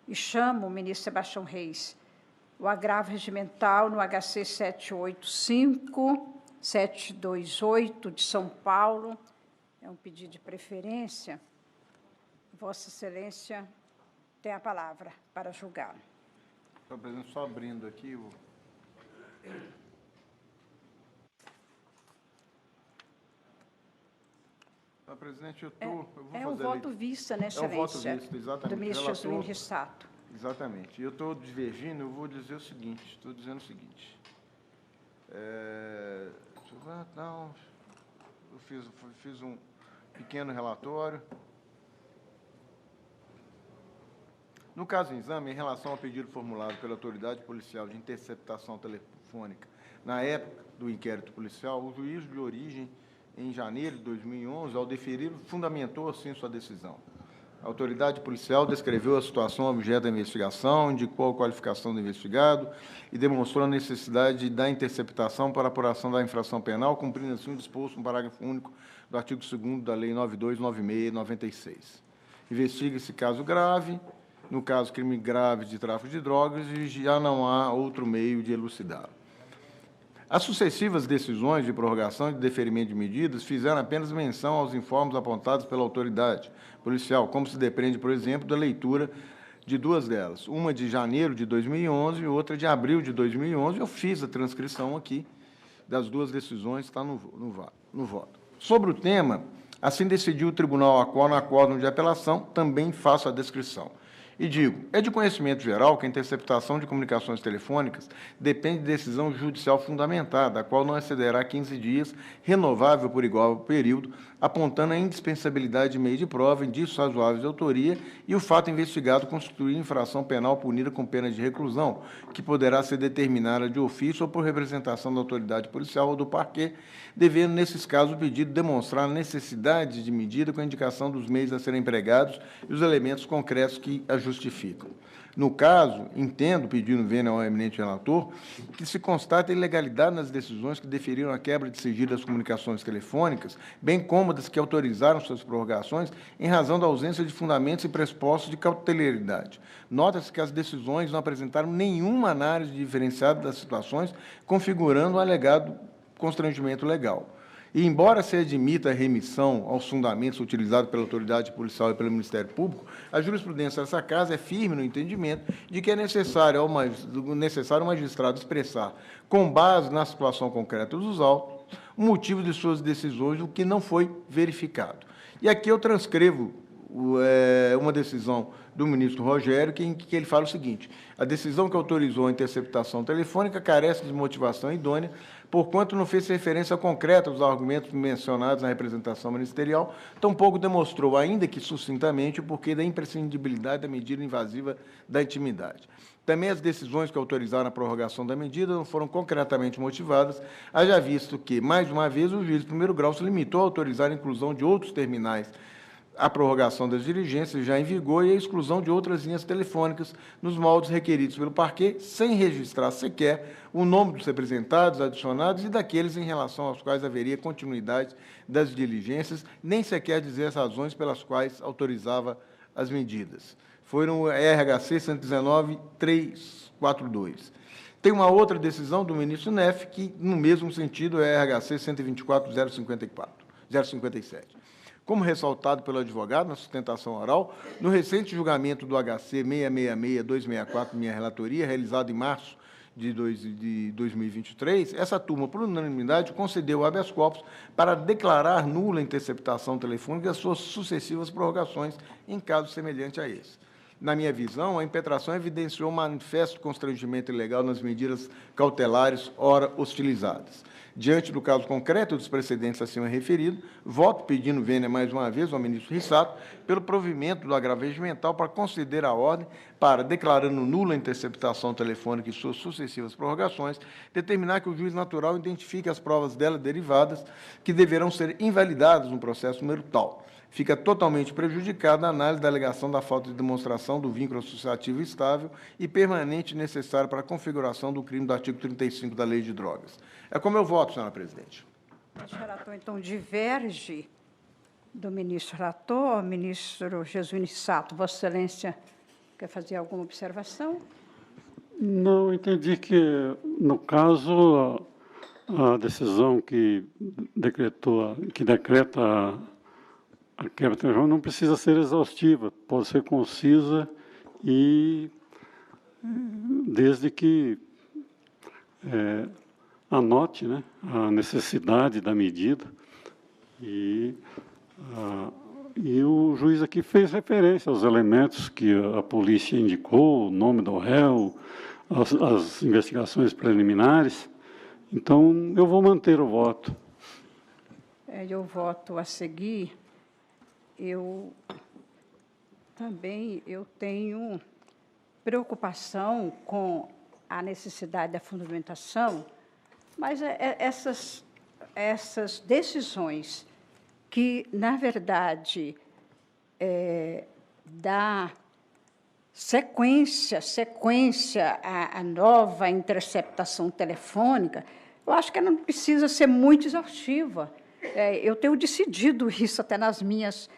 e chamo o ministro Sebastião Reis. O agravo regimental no HC 728 de São Paulo é um pedido de preferência. Vossa Excelência tem a palavra para julgá-lo. Senhor presidente, só abrindo aqui o... Senhor presidente, eu vou fazer o voto vista, né, Excelência? É o voto vista, exatamente. Do ministro Jesuíno Rissato. Exatamente. E eu estou divergindo, eu vou dizer o seguinte, estou dizendo o seguinte. Não, eu fiz um pequeno relatório. No caso em exame, em relação ao pedido formulado pela autoridade policial de interceptação telefônica, na época do inquérito policial, o juízo de origem, em janeiro de 2011, ao deferir, fundamentou assim sua decisão. A autoridade policial descreveu a situação objeto da investigação, indicou a qualificação do investigado e demonstrou a necessidade da interceptação para apuração da infração penal, cumprindo assim o disposto no parágrafo único do artigo 2º da Lei 9296/96. Investiga-se caso grave, no caso crime grave de tráfico de drogas, e já não há outro meio de elucidá-lo. As sucessivas decisões de prorrogação e de deferimento de medidas fizeram apenas menção aos informes apontados pela autoridade policial, como se depreende, por exemplo, da leitura de duas delas, uma de janeiro de 2011 e outra de abril de 2011. Eu fiz a transcrição aqui das duas decisões, está no voto. Sobre o tema, assim decidiu o tribunal a qual, no acórdão de apelação, também faço a descrição. E digo, é de conhecimento geral que a interceptação de comunicações telefônicas depende de decisão judicial fundamentada, a qual não excederá 15 dias, renovável por igual período, apontando a indispensabilidade de meio de prova, indícios razoáveis de autoria e o fato investigado constituir infração penal punida com pena de reclusão, que poderá ser determinada de ofício ou por representação da autoridade policial ou do parquê, devendo, nesses casos, o pedido demonstrar a necessidade de medida com a indicação dos meios a serem empregados e os elementos concretos que a justificam. No caso, entendo, pedindo vênia ao eminente relator, que se constata ilegalidade nas decisões que deferiram a quebra de sigilo das comunicações telefônicas, bem como das que autorizaram suas prorrogações, em razão da ausência de fundamentos e pressupostos de cautelariedade. Nota-se que as decisões não apresentaram nenhuma análise diferenciada das situações, configurando o alegado constrangimento legal. E, embora se admita a remissão aos fundamentos utilizados pela autoridade policial e pelo Ministério Público, a jurisprudência dessa casa é firme no entendimento de que é necessário o magistrado expressar, com base na situação concreta dos autos, o motivo de suas decisões, o que não foi verificado. E aqui eu transcrevo uma decisão do ministro Rogério, em que ele fala o seguinte: a decisão que autorizou a interceptação telefônica carece de motivação idônea, porquanto não fez referência concreta aos argumentos mencionados na representação ministerial, tampouco demonstrou, ainda que sucintamente, o porquê da imprescindibilidade da medida invasiva da intimidade. Também as decisões que autorizaram a prorrogação da medida não foram concretamente motivadas, haja visto que, mais uma vez, o juiz de primeiro grau se limitou a autorizar a inclusão de outros terminais, a prorrogação das diligências já em vigor e a exclusão de outras linhas telefônicas nos moldes requeridos pelo parquê, sem registrar sequer o nome dos representados, adicionados e daqueles em relação aos quais haveria continuidade das diligências, nem sequer dizer as razões pelas quais autorizava as medidas. Foram o RHC 119.342. Tem uma outra decisão do ministro Neff, que, no mesmo sentido, é RHC 124.057. Como ressaltado pelo advogado na sustentação oral, no recente julgamento do HC 666-264, minha relatoria, realizado em março de 2023, essa turma, por unanimidade, concedeu habeas corpus para declarar nula a interceptação telefônica e as suas sucessivas prorrogações em caso semelhante a esse. Na minha visão, a impetração evidenciou manifesto constrangimento ilegal nas medidas cautelares ora hostilizadas. Diante do caso concreto dos precedentes acima referido, voto pedindo vênia mais uma vez ao ministro Rissato pelo provimento do agravo regimental para conceder a ordem para, declarando nula a interceptação telefônica e suas sucessivas prorrogações, determinar que o juiz natural identifique as provas dela derivadas que deverão ser invalidadas no processo número tal. Fica totalmente prejudicada a análise da alegação da falta de demonstração do vínculo associativo estável e permanente necessário para a configuração do crime do artigo 35 da Lei de Drogas. É como eu voto, senhora presidente. O ministro relator, então, diverge do ministro relator, ministro Jesuíno Rissato. Vossa Excelência Quer fazer alguma observação? Não, entendi que, no caso, a decisão que decreta a quebra de não precisa ser exaustiva, pode ser concisa e desde que anote, né, a necessidade da medida e o juiz aqui fez referência aos elementos que a polícia indicou, o nome do réu, as investigações preliminares. Então, eu vou manter o voto. Eu voto a seguir. Eu tenho preocupação com a necessidade da fundamentação, mas essas decisões que, na verdade, dá sequência à nova interceptação telefônica, eu acho que ela não precisa ser muito exaustiva. Eu tenho decidido isso até nas minhas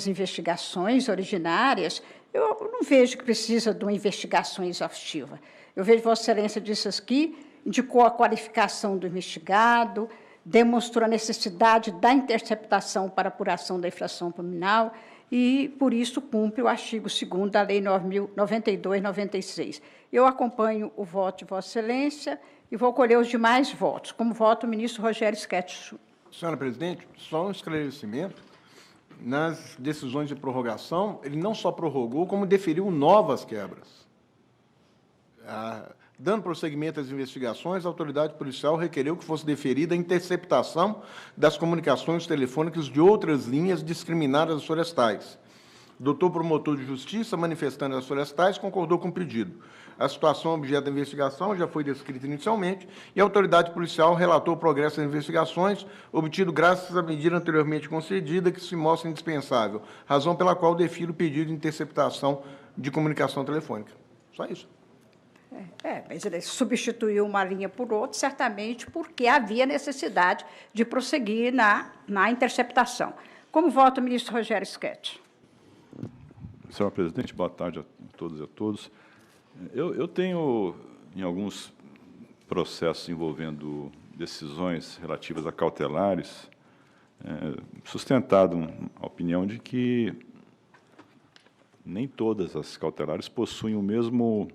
investigações originárias. Eu não vejo que precisa de uma investigação exaustiva. Eu vejo Vossa Excelência disse aqui, indicou a qualificação do investigado, demonstrou a necessidade da interceptação para apuração da infração criminal e, por isso, cumpre o artigo 2º da Lei 9.092/96. Eu acompanho o voto de Vossa Excelência e vou colher os demais votos. Como voto, o ministro Rogério Schettino. Senhora presidente, só um esclarecimento. Nas decisões de prorrogação, ele não só prorrogou, como deferiu novas quebras. Dando prosseguimento às investigações, a autoridade policial requereu que fosse deferida a interceptação das comunicações telefônicas de outras linhas discriminadas às florestais. O doutor promotor de justiça, manifestando as florestais, concordou com o pedido. A situação objeto da investigação já foi descrita inicialmente e a autoridade policial relatou o progresso das investigações obtido graças à medida anteriormente concedida que se mostra indispensável, razão pela qual defiro o pedido de interceptação de comunicação telefônica. Só isso. Mas ele substituiu uma linha por outra, certamente porque havia necessidade de prosseguir na interceptação. Como vota o ministro Rogério Schettino? Senhora presidente, boa tarde a todas e a todos. Eu tenho, em alguns processos envolvendo decisões relativas a cautelares, sustentado a opinião de que nem todas as cautelares possuem o mesmo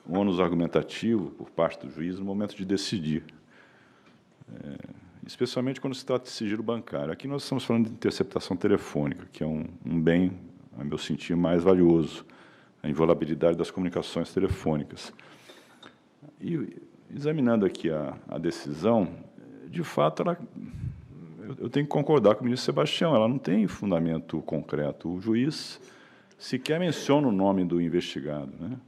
ônus argumentativo por parte do juiz no momento de decidir, especialmente quando se trata de sigilo bancário. Aqui nós estamos falando de interceptação telefônica, que é um bem, a meu sentir, mais valioso, a inviolabilidade das comunicações telefônicas. E, examinando aqui a decisão, de fato, eu tenho que concordar com o ministro Sebastião, ela não tem fundamento concreto. O juiz sequer menciona o nome do investigado, né?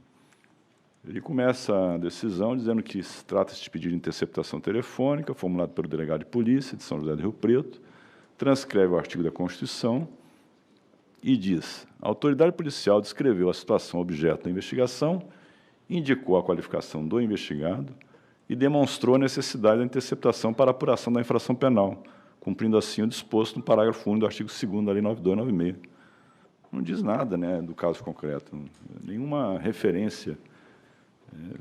Ele começa a decisão dizendo que trata-se de pedido de interceptação telefônica, formulado pelo delegado de polícia de São José do Rio Preto, transcreve o artigo da Constituição e diz: a autoridade policial descreveu a situação objeto da investigação, indicou a qualificação do investigado e demonstrou a necessidade da interceptação para apuração da infração penal, cumprindo assim o disposto no parágrafo 1º do artigo 2º da Lei 9296. Não diz nada, né, do caso concreto, nenhuma referência,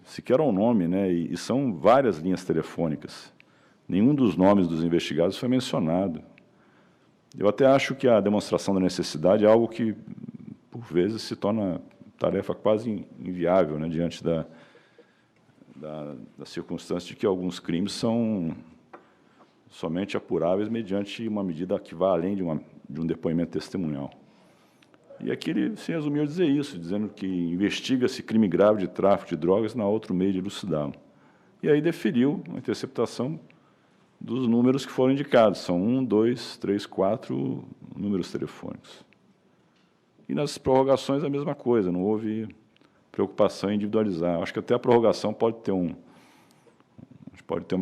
sequer ao nome, né, e são várias linhas telefônicas. Nenhum dos nomes dos investigados foi mencionado. Eu até acho que a demonstração da necessidade é algo que, por vezes, se torna tarefa quase inviável, né, diante da circunstância de que alguns crimes são somente apuráveis mediante uma medida que vá além de um depoimento testemunhal. E aqui ele se resumiu a dizer isso, dizendo que investiga-se crime grave de tráfico de drogas, não há outro meio de elucidá-lo. E aí deferiu a interceptação dos números que foram indicados. São 1, 2, 3, 4 números telefônicos. E nas prorrogações a mesma coisa, não houve preocupação em individualizar. Acho que até a prorrogação pode ter uma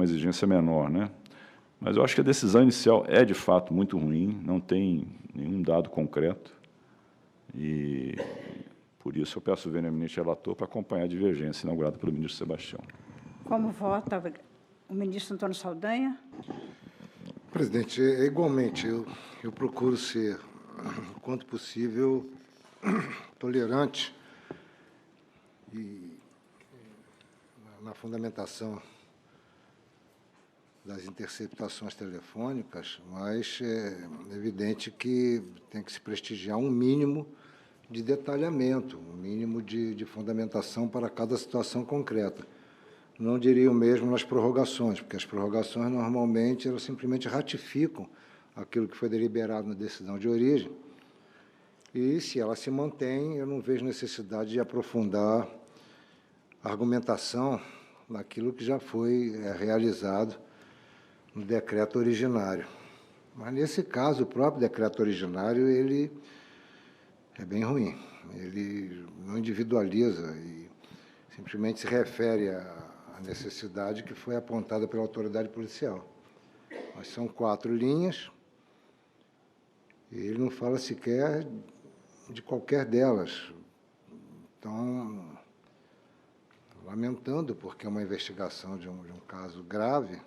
exigência menor, né? Mas eu acho que a decisão inicial é, de fato, muito ruim, não tem nenhum dado concreto. E, por isso, eu peço o veemente relator para acompanhar a divergência inaugurada pelo ministro Sebastião. Como vota o ministro Antônio Saldanha? Presidente, igualmente, eu procuro ser, quanto possível, tolerante e na fundamentação das interceptações telefônicas, mas é evidente que tem que se prestigiar um mínimo de detalhamento, um mínimo de fundamentação para cada situação concreta. Não diria o mesmo nas prorrogações, porque as prorrogações, normalmente, elas simplesmente ratificam aquilo que foi deliberado na decisão de origem, e, se ela se mantém, eu não vejo necessidade de aprofundar a argumentação naquilo que já foi realizado no decreto originário. Mas, nesse caso, o próprio decreto originário, ele é bem ruim. Ele não individualiza e simplesmente se refere à necessidade que foi apontada pela autoridade policial. Mas são 4 linhas, e ele não fala sequer de qualquer delas. Então, lamentando, porque é uma investigação de um caso grave,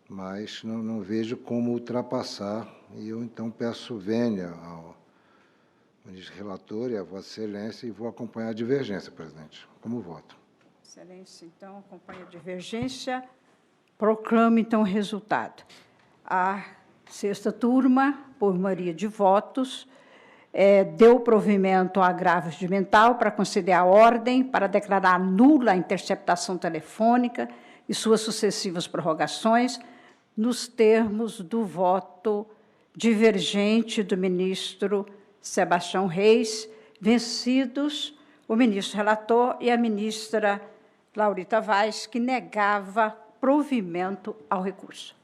mas não vejo como ultrapassar, e eu, então, peço vênia ao ministro relator e à Vossa Excelência, e vou acompanhar a divergência, presidente, como voto. Excelência, então, acompanha a divergência. Proclamo, então, o resultado. A 6ª turma, por maioria de votos, deu provimento ao agravo regimental para conceder a ordem para declarar nula a interceptação telefônica e suas sucessivas prorrogações, nos termos do voto divergente do ministro Sebastião Reis, vencidos o ministro relator e a ministra Laurita Vaz, que negava provimento ao recurso.